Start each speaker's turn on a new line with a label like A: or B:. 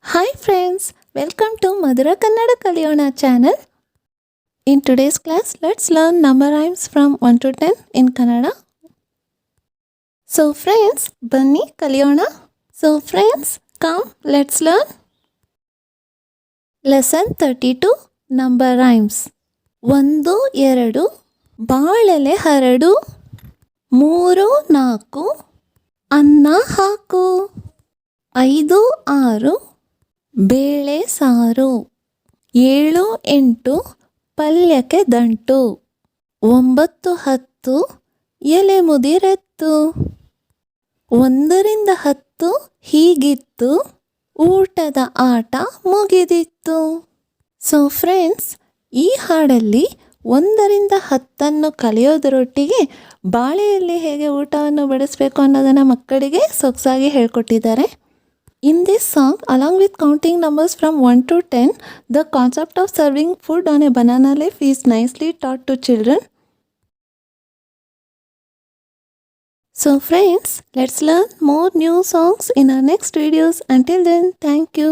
A: Hi friends, welcome to Madhura Kannada Kaliyona channel. In today's class, let's learn number rhymes from 1 to 10 in Kannada. So friends, Banni Kaliyona. So friends, come, let's learn. Lesson 32, number rhymes. 1 2 ಬಾಳೆಲೆ ಹರಡು 3 4 ಅನ್ನ ಹಾಕು 5 6 ಬೇಳೆ ಸಾರು 7 8 ಪಲ್ಯಕ್ಕೆ ದಂಟು 9 10 ಎಲೆ ಮುದಿರೆತ್ತು 1 ರಿಂದ 10 ಹೀಗಿತ್ತು ಊಟದ ಆಟ ಮುಗಿದಿತ್ತು. ಸೊ ಫ್ರೆಂಡ್ಸ್, ಈ ಹಾಡಲ್ಲಿ 1 ರಿಂದ 10 ಕಲಿಯೋದರೊಟ್ಟಿಗೆ ಬಾಳೆಯಲ್ಲಿ ಹೇಗೆ ಊಟವನ್ನು ಬಡಿಸಬೇಕು ಅನ್ನೋದನ್ನು ಮಕ್ಕಳಿಗೆ ಸೊಗಸಾಗಿ ಹೇಳ್ಕೊಟ್ಟಿದ್ದಾರೆ. In this song, along with counting numbers from 1 to 10, the concept of serving food on a banana leaf is nicely taught to children. So friends, let's learn more new songs in our next videos. Until then, thank you.